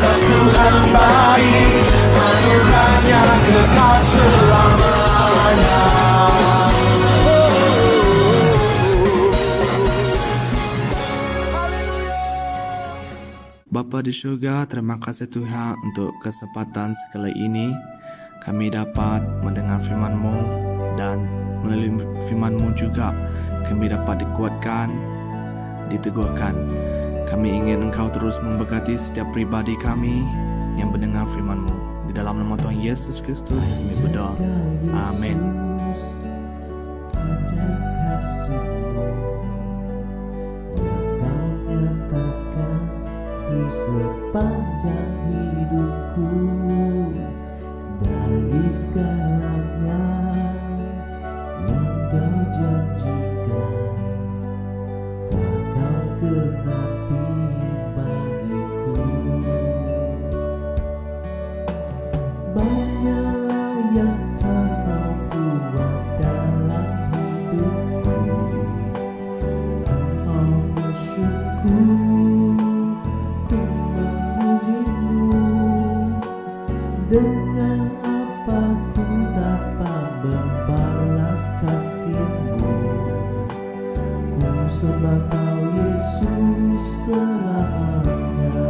Dasar Tuhan baik, anugerahnya kekal selamanya. Bapa di surga, terima kasih Tuhan untuk kesempatan sekali ini kami dapat mendengar firman-Mu, dan melalui firman-Mu juga kami dapat dikuatkan, diteguhkan. Kami ingin Engkau terus memberkati setiap pribadi kami yang mendengar firman-Mu. Di dalam nama Tuhan Yesus Kristus kami berdoa. Amin. Sepanjang hidupku, dari segalanya yang Kau janjikan, tak Kau genapi bagiku. Banyaklah yang tak Kau buat dalam hidupku, ku mau bersyukur. Dengan apa ku dapat membalas kasih-Mu? Ku sembah Kau Yesus selamanya.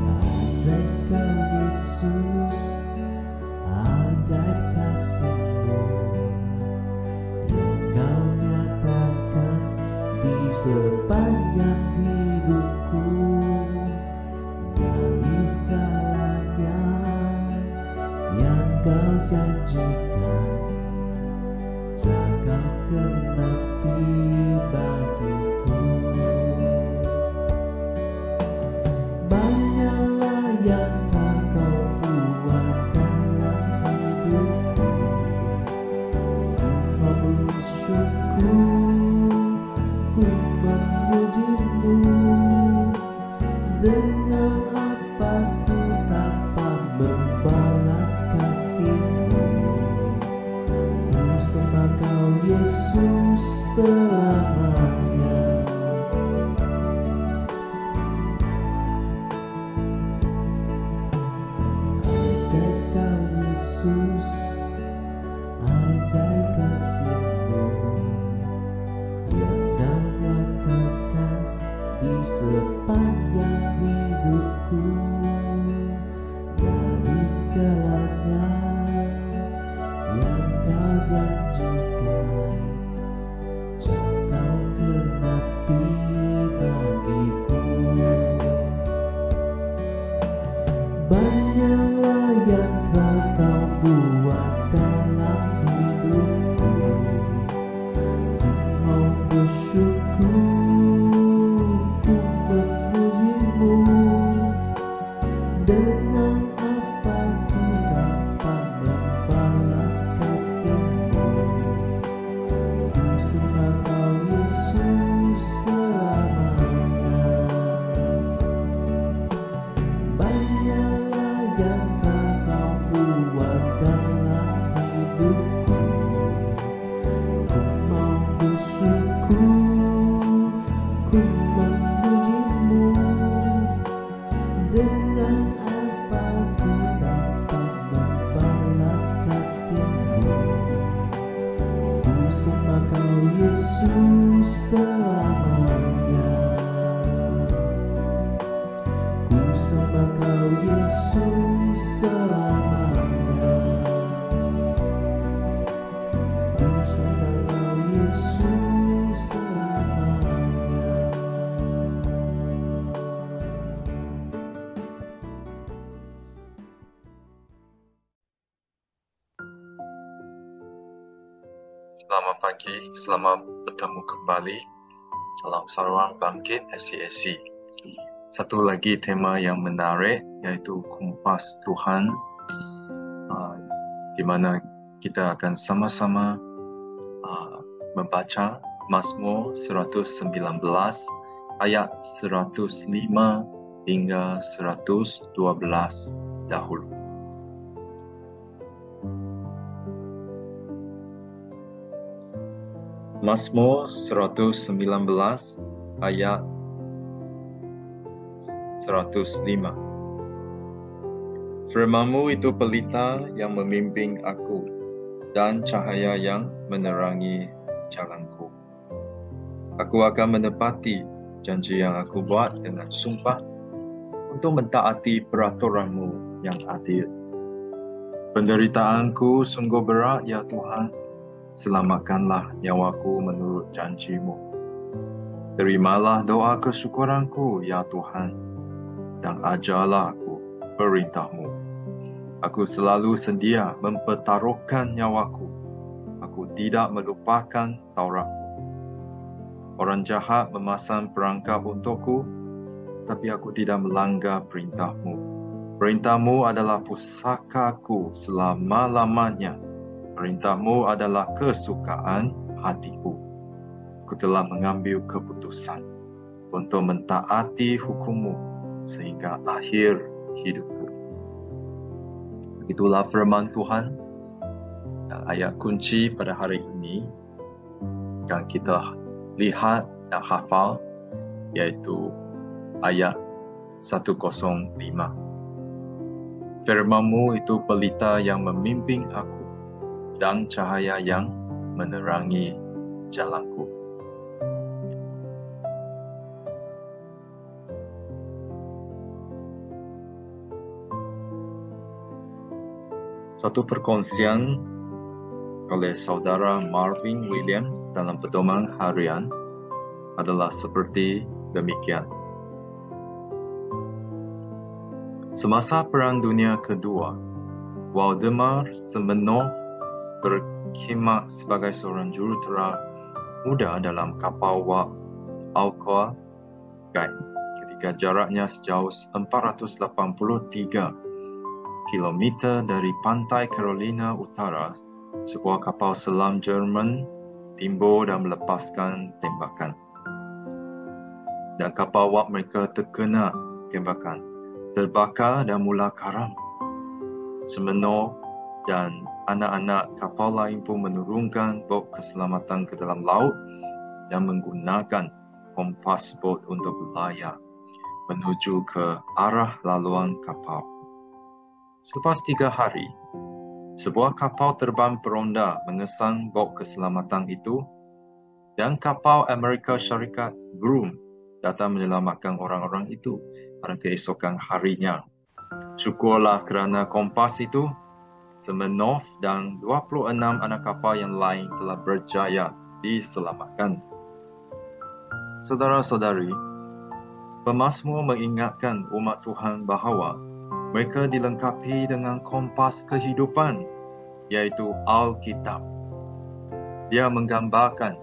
Ajaib Kau Yesus, ajaib kasih-Mu yang Kau nyatakan di sepanjang hidupku, dari segalanya yang Kau janjikan, tak Kau genapi bagiku. Banyaklah yang tak Kau buat dalam hidupku, ku mau bersyukur, ku memuji-Mu. Dengan apa ku dapat membalas kasih-Mu? Ku sembah Kau Yesus selamanya. Ajaib Kau Yesus, ajaib kasih-Mu yang Kau nyatakan di sepanjang hidupku, dari segalanya yang Kau janjikan, tak Kau genapi bagiku. Banyaklah yang telah Kau buat dalam hidupku, ku mau bersyukur, ku memuji-Mu. Dengan apa ku dapat membalas kasih-Mu? Ku sembah Kau Yesus selamanya. Banyaklah yang telah Kau buat dalam hidupku, ku mau bersyukur, ku memuji-Mu. Dengan apa ku dapat membalas kasih-Mu? Ku sembah Kau Yesus selamanya. Ku sembah Kau Yesus selamanya. Ku sembah Kau Yesus selamanya. Selamat pagi, selamat bertemu kembali dalam saluran bangkit SCSC. Satu lagi tema yang menarik yaitu Kompas Tuhan, di mana kita akan sama-sama membaca Mazmur 119 ayat 105 hingga 112 dahulu. Mazmur 119 ayat 105. Firman-Mu itu pelita yang membimbing aku dan cahaya yang menerangi jalanku. Aku akan menepati janji yang aku buat dengan sumpah untuk mentaati peraturan-Mu yang adil. Penderitaanku sungguh berat, ya Tuhan. Selamatkanlah nyawaku menurut janji-Mu. Terimalah doa kesyukuranku, ya Tuhan, dan ajarlah aku perintah-Mu. Aku selalu sedia mempertaruhkan nyawaku. Aku tidak melupakan Taurat-Mu. Orang jahat memasang perangkap untukku, tapi aku tidak melanggar perintah-Mu. Perintah-Mu adalah pusakaku selama-lamanya. Perintah-Mu adalah kesukaan hatiku. Aku telah mengambil keputusan untuk mentaati hukum-Mu sehingga akhir hidupku. Begitulah firman Tuhan. Ayat kunci pada hari ini yang kita lihat dan hafal, yaitu ayat 105. Firman-Mu itu pelita yang membimbing aku dan cahaya yang menerangi jalanku. Satu perkongsian oleh saudara Marvin Williams dalam pedoman harian adalah seperti demikian. Semasa Perang Dunia Kedua, Waldemar Semenov berkhidmat sebagai seorang jurutera muda dalam kapal wak Alcoa Guide ketika jaraknya sejauh 483 kilometer dari pantai Carolina Utara. Sebuah kapal selam Jerman timbul dan melepaskan tembakan. Dan kapal wak mereka terkena tembakan, terbakar dan mula karam. Semenov dan anak-anak kapal lain pun menurunkan bot keselamatan ke dalam laut dan menggunakan kompas bot untuk berlayar menuju ke arah laluan kapal. Selepas 3 hari, sebuah kapal terbang peronda mengesan bot keselamatan itu dan kapal Amerika Syarikat Groom datang menyelamatkan orang-orang itu pada keesokan harinya. Syukurlah kerana kompas itu, Semenov dan 26 anak kapal yang lain telah berjaya diselamatkan. Saudara-saudari, pemazmur mengingatkan umat Tuhan bahawa mereka dilengkapi dengan kompas kehidupan, iaitu Alkitab. Dia menggambarkan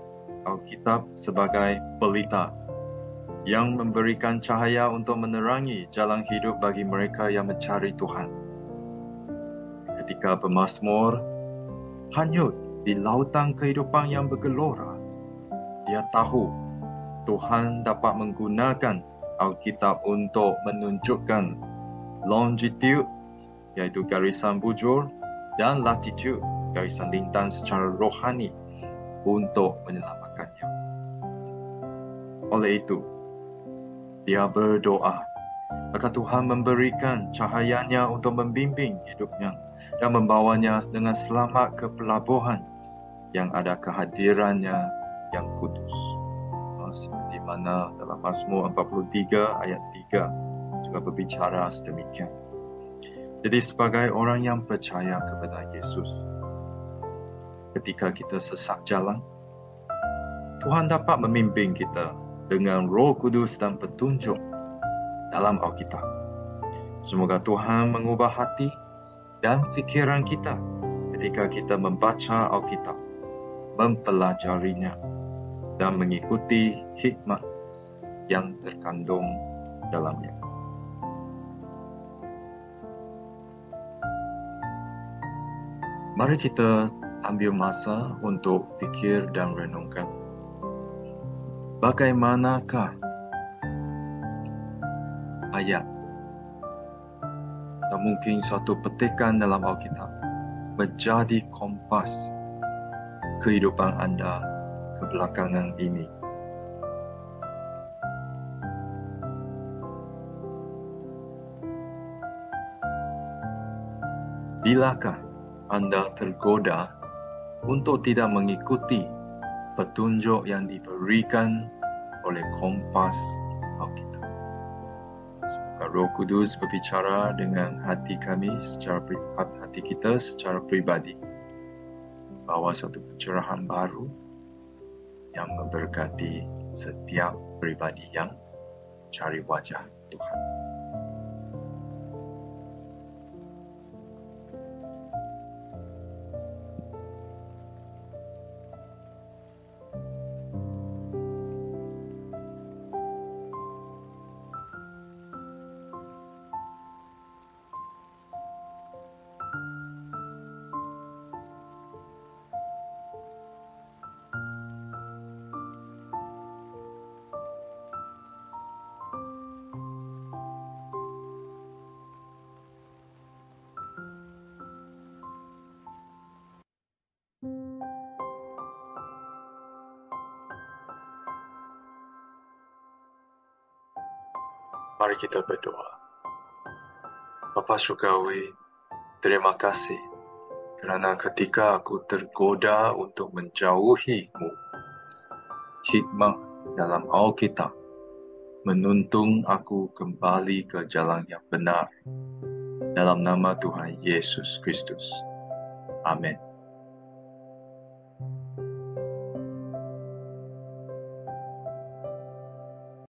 Alkitab sebagai pelita yang memberikan cahaya untuk menerangi jalan hidup bagi mereka yang mencari Tuhan. Ketika pemazmur hanyut di lautan kehidupan yang bergelora, dia tahu Tuhan dapat menggunakan Alkitab untuk menunjukkan longitude, iaitu garisan bujur, dan latitude, garisan lintang secara rohani, untuk menyelamatkannya. Oleh itu, dia berdoa agar Tuhan memberikan cahayanya untuk membimbing hidupnya dan membawanya dengan selamat ke pelabuhan yang ada kehadirannya yang kudus. Seperti mana dalam Mazmur 43 ayat 3 juga berbicara sedemikian. Jadi sebagai orang yang percaya kepada Yesus, ketika kita sesat jalan, Tuhan dapat membimbing kita dengan Roh Kudus dan petunjuk dalam Alkitab. Semoga Tuhan mengubah hati dan fikiran kita ketika kita membaca Alkitab, mempelajarinya, dan mengikuti hikmat yang terkandung dalamnya. Mari kita ambil masa untuk fikir dan renungkan. Bagaimanakah ayat atau mungkin suatu petikan dalam Alkitab menjadi kompas kehidupan anda kebelakangan ini. Bilakah Anda tergoda untuk tidak mengikuti petunjuk yang diberikan oleh kompas Alkitab? Semoga Roh Kudus berbicara dengan hati kami hati kita secara pribadi, bawa satu pencerahan baru yang memberkati setiap pribadi yang cari wajah Tuhan. Mari kita berdoa. Bapa Surgawi, terima kasih kerana ketika aku tergoda untuk menjauhi-Mu, hikmah dalam Alkitab menuntun aku kembali ke jalan yang benar. Dalam nama Tuhan Yesus Kristus. Amin.